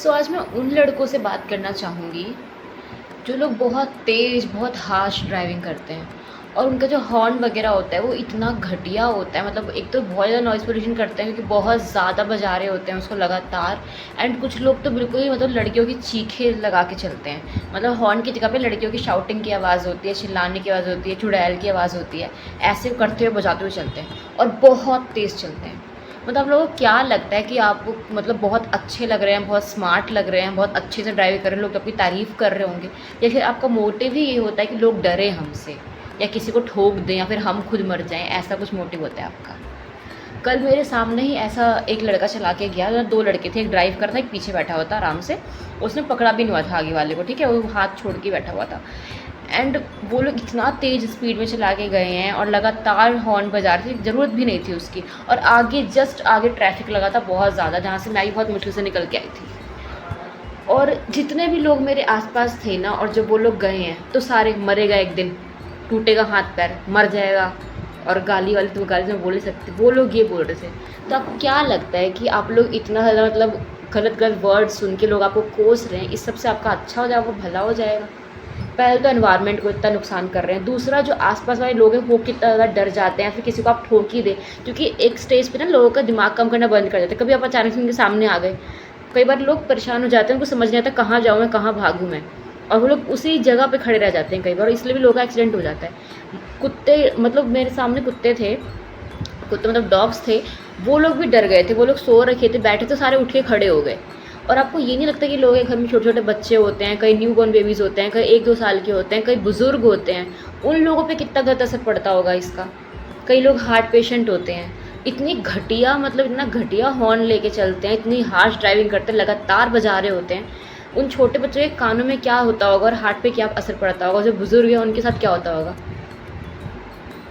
आज मैं उन लड़कों से बात करना चाहूँगी जो लोग बहुत तेज़, बहुत हार्श ड्राइविंग करते हैं और उनका जो हॉर्न वगैरह होता है वो इतना घटिया होता है। मतलब एक तो बहुत ज़्यादा नॉइज़ पोल्यूशन करते हैं क्योंकि बहुत ज़्यादा बजा रहे होते हैं उसको लगातार। एंड कुछ लोग तो बिल्कुल ही मतलब लड़कियों की चीखें लगा के चलते हैं। मतलब हॉर्न की जगह पे लड़कियों की शाउटिंग की आवाज़ होती है, चिल्लाने की आवाज़ होती है, चुड़ैल की आवाज़ होती है। ऐसे करते हुए बजाते हुए चलते हैं और बहुत तेज़ चलते हैं। मतलब आप लोगों को क्या लगता है कि आप मतलब बहुत अच्छे लग रहे हैं, बहुत स्मार्ट लग रहे हैं, बहुत अच्छे से ड्राइव कर रहे हैं, लोग आपकी तारीफ़ कर रहे होंगे, या फिर आपका मोटिव ही ये होता है कि लोग डरें हमसे या किसी को ठोक दें या फिर हम खुद मर जाएँ, ऐसा कुछ मोटिव होता है आपका? कल मेरे सामने ही ऐसा एक लड़का चला के गया, या 2 लड़के थे, एक ड्राइव कर रहा था, एक पीछे बैठा हुआ था आराम से। उसने पकड़ा भी नहीं हुआ था आगे वाले को, ठीक है? वो हाथ छोड़ के बैठा हुआ था। एंड वो लोग इतना तेज़ स्पीड में चला के गए हैं और लगातार हॉर्न बजा रहे थे, ज़रूरत भी नहीं थी उसकी। और आगे जस्ट आगे ट्रैफिक लगा था बहुत ज़्यादा, जहाँ से मैं भी बहुत मुश्किल से निकल के आई थी। और जितने भी लोग मेरे आसपास थे ना, और जब वो लोग गए हैं तो सारे मरेगा एक दिन, टूटेगा हाथ पैर, मर जाएगा। और गाली वाली तो गाली तो मैं बोल नहीं सकती, वो लोग ये बोल रहे थे। तो आपको क्या लगता है कि आप लोग इतना ज़्यादा मतलब गलत गलत वर्ड सुन के लोग आपको कोस रहे हैं, इस सब से आपका अच्छा हो जाएगा, भला हो जाएगा? पहले तो एनवायरनमेंट को इतना नुकसान कर रहे हैं, दूसरा जो आसपास वाले लोग हैं वो कितना ज़्यादा डर जाते हैं, फिर किसी को आप ठोक ही दें। क्योंकि एक स्टेज पे ना लोगों का दिमाग काम करना बंद कर देते हैं। कभी आप अचानक से उनके सामने आ गए, कई बार लोग परेशान हो जाते हैं, उनको समझ नहीं आता कहाँ जाऊँ मैं, कहाँ भागूँ मैं, और वो लोग उसी जगह पे खड़े रह जाते हैं कई बार, और इसलिए भी लोगों का एक्सीडेंट हो जाता है। कुत्ते, मतलब मेरे सामने कुत्ते थे, कुत्ते मतलब डॉग्स थे, वो लोग भी डर गए थे। वो लोग सो रखे थे, बैठे तो सारे उठ के खड़े हो गए। और आपको ये नहीं लगता कि लोगों के घर में छोटे-छोटे बच्चे होते हैं, कई न्यूबॉर्न बेबीज़ होते हैं, कई 1-2 साल के होते हैं, कई बुज़ुर्ग होते हैं, उन लोगों पे कितना गलत असर पड़ता होगा इसका? कई लोग हार्ट पेशेंट होते हैं। इतनी घटिया, मतलब इतना घटिया हॉर्न लेके चलते हैं, इतनी हार्श ड्राइविंग करते हैं, लगातार बजा रहे होते हैं। उन छोटे बच्चों के कानों में क्या होता होगा और हार्ट पे क्या असर पड़ता होगा? जो बुज़ुर्ग हैं उनके साथ क्या होता होगा?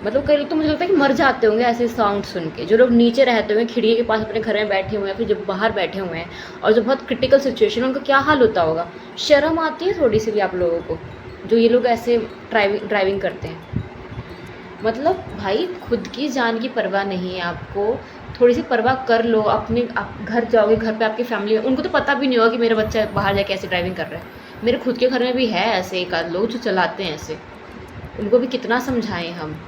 मतलब कई लोग तो मुझे लगता है कि मर जाते होंगे ऐसे साउंड सुन के। जो लोग नीचे रहते होंगे, खिड़की के पास अपने घर में बैठे हुए हैं, फिर जब बाहर बैठे हुए हैं और जो बहुत क्रिटिकल सिचुएशन है, उनका क्या हाल होता होगा? शर्म आती है थोड़ी सी भी आप लोगों को, जो ये लोग ऐसे ड्राइविंग करते हैं? मतलब भाई, खुद की जान की परवाह नहीं है आपको, थोड़ी सी परवाह कर लो। अपने आप घर जाओगे, घर पे आपकी फैमिली है, उनको तो पता भी नहीं होगा कि मेरा बच्चा बाहर जाके ऐसे ड्राइविंग कर रहा है। मेरे खुद के घर में भी है ऐसे एक आध लोग जो चलाते हैं ऐसे, उनको भी कितना समझाएं हम।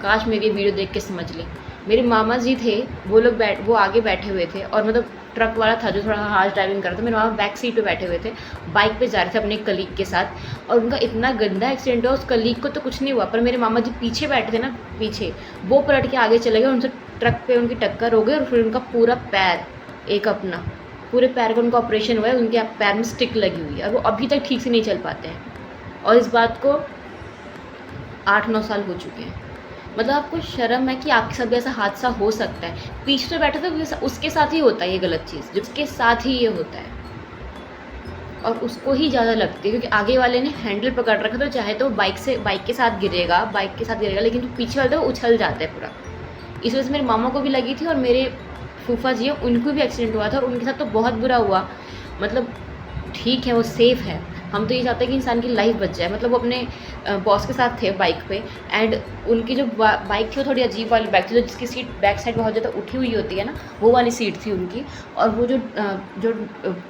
काश मेरी ये वीडियो देख के समझ लें। मेरे मामा जी थे, वो आगे बैठे हुए थे, और मतलब ट्रक वाला था जो थोड़ा हार्श ड्राइविंग कर रहा था, मेरे मामा बैक सीट पे बैठे हुए थे, बाइक पे जा रहे थे अपने कलीग के साथ, और उनका इतना गंदा एक्सीडेंट हुआ। उस कलीग को तो कुछ नहीं हुआ, पर मेरे मामा जी पीछे बैठे थे ना, पीछे, वो पलट के आगे चले गए, उनसे ट्रक पे उनकी टक्कर हो गई, और फिर उनका पूरा पैर, एक अपना पूरे पैर का उनका ऑपरेशन हुआ है, उनके पैर में स्टिक लगी हुई है, और वो अभी तक ठीक से नहीं चल पाते हैं। और इस बात को 8-9 साल हो चुके हैं। मतलब आपको शर्म है कि आपके साथ भी ऐसा हादसा हो सकता है? पीछे जो बैठा था उसके साथ ही होता है ये गलत चीज़, जिसके साथ ही ये होता है, और उसको ही ज़्यादा लगती है क्योंकि आगे वाले ने हैंडल पकड़ रखा, तो चाहे तो बाइक के साथ गिरेगा, लेकिन जो पीछे वाला था वो उछल जाता है पूरा। इस वजह से मेरे मामा को भी लगी थी, और मेरे फूफा जी हैं उनको भी एक्सीडेंट हुआ था, और उनके साथ तो बहुत बुरा हुआ। मतलब ठीक है, वो सेफ़ है। हम तो ये चाहते हैं कि इंसान की लाइफ बच जाए। मतलब वो अपने बॉस के साथ थे बाइक पे, एंड उनकी जो बाइक थी वो थोड़ी अजीब वाली बाइक थी, जो जिसकी सीट बैक साइड बहुत ज़्यादा उठी हुई होती है ना, वो वाली सीट थी उनकी। और वो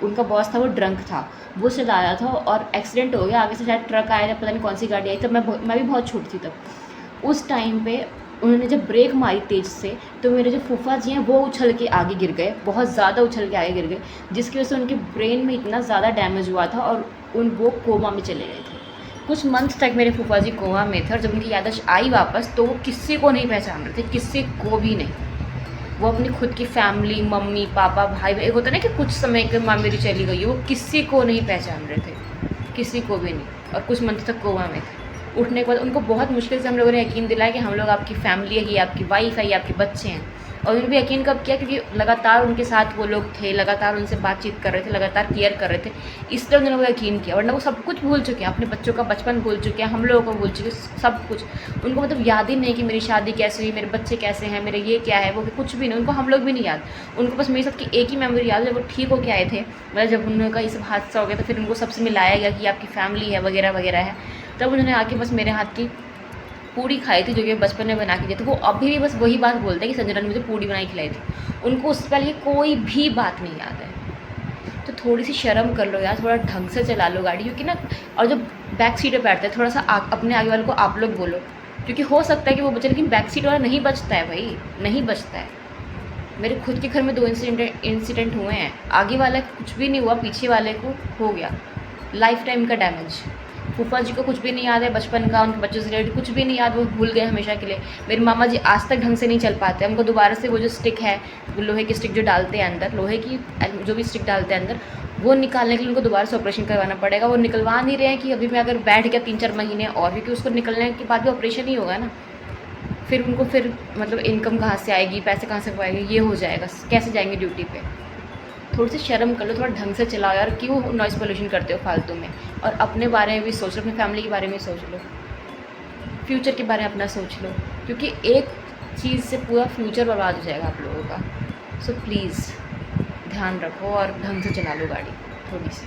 उनका बॉस था वो ड्रंक था, वो चला रहा था और एक्सीडेंट हो गया। आगे से शायद ट्रक आया, पता नहीं कौन सी गाड़ी आई, तब मैं भी बहुत छोटी थी तब। उस टाइम पे उन्होंने जब ब्रेक मारी तेज़ से, तो मेरे जो फूफा जी हैं वो उछल के आगे गिर गए, बहुत ज़्यादा उछल के आगे गिर गए, जिसकी वजह से उनके ब्रेन में इतना ज़्यादा डैमेज हुआ था, और वो कोमा में चले गए थे। कुछ मंथ तक मेरे फूफा जी कोमा में थे, और जब उनकी याददाश्त आई वापस, तो वो किसी को नहीं पहचान रहे थे, किसी को भी नहीं। वो अपनी खुद की फैमिली, मम्मी पापा भाई, एक होता है ना कि कुछ समय के माँ मेरी चली गई है, वो किसी को नहीं पहचान रहे थे, किसी को भी नहीं, और कुछ मंथ तक कोमा में थे। उठने के बाद उनको बहुत मुश्किल से हम लोगों ने यकीन दिलाया कि हम लोग आपकी फैमिली है, ये आपकी वाइफ है, ये आपके बच्चे हैं। और उन्होंने भी यकीन कब किया? क्योंकि लगातार उनके साथ वो लोग थे, लगातार उनसे बातचीत कर रहे थे, लगातार केयर कर रहे थे, इसलिए उन्होंने वो यकीन किया। वरना वो सब कुछ भूल चुके हैं, अपने बच्चों का बचपन भूल चुके हैं, हम लोगों को भूल चुके हैं, सब कुछ। उनको मतलब याद ही नहीं कि मेरी शादी कैसे हुई, मेरे बच्चे कैसे हैं, मेरे ये क्या है, वो कुछ भी नहीं, उनको हम लोग भी नहीं याद। उनको बस मेरे साथ की एक ही मेमोरी याद है, जब वो ठीक होके आए थे, मतलब जब उनका ये सब हादसा हो गया, तो फिर उनको सबसे मिलाया गया कि आपकी फैमिली है वगैरह वगैरह है। तब उन्होंने आके बस मेरे हाथ की पूड़ी खाई थी, जो कि बचपन में बना के दिए थे। वो अभी भी बस वही बात बोलते हैं कि संजना ने मुझे पूड़ी बनाई खिलाई थी। उनको उससे पहले कोई भी बात नहीं याद है। तो थोड़ी सी शर्म कर लो यार, थोड़ा ढंग से चला लो गाड़ी, क्योंकि ना, और जब बैक सीट पे बैठते हैं थोड़ा सा अपने आगे वाले को आप लोग बोलो, क्योंकि हो सकता है कि वो बचे, लेकिन बैक सीट वाला नहीं बचता है भाई, नहीं बचता है। मेरे खुद के घर में 2 इंसिडेंट हुए हैं, आगे वाला कुछ भी नहीं हुआ, पीछे वाले को हो गया लाइफ टाइम का डैमेज। फूफा जी को कुछ भी नहीं याद है बचपन का, उनके बच्चों से रिलेटेड कुछ भी नहीं याद, वो भूल गए हमेशा के लिए। मेरे मामा जी आज तक ढंग से नहीं चल पाते, हमको दोबारा से वो जो स्टिक है, वो लोहे की स्टिक जो डालते हैं अंदर, लोहे की जो भी स्टिक डालते हैं अंदर, वो निकालने के लिए उनको दोबारा से ऑपरेशन करवाना पड़ेगा। वो निकलवा नहीं रहे हैं कि अभी मैं अगर बैठ गया 3-4 महीने और, क्योंकि उसको निकलने के बाद भी ऑपरेशन ही होगा ना, फिर उनको फिर मतलब इनकम कहाँ से आएगी, पैसे कहाँ से पाएंगे, ये हो जाएगा, कैसे जाएंगे ड्यूटी पे। थोड़ी सी शर्म कर लो, थोड़ा ढंग से चलाओ यार, क्यों नॉइज़ पोल्यूशन करते हो फालतू में। और अपने बारे में भी सोच लो, अपनी फैमिली के बारे में सोच लो, फ्यूचर के बारे में अपना सोच लो, क्योंकि एक चीज़ से पूरा फ्यूचर बर्बाद हो जाएगा आप लोगों का। सो प्लीज़ ध्यान रखो और ढंग से चला लो गाड़ी थोड़ी सी।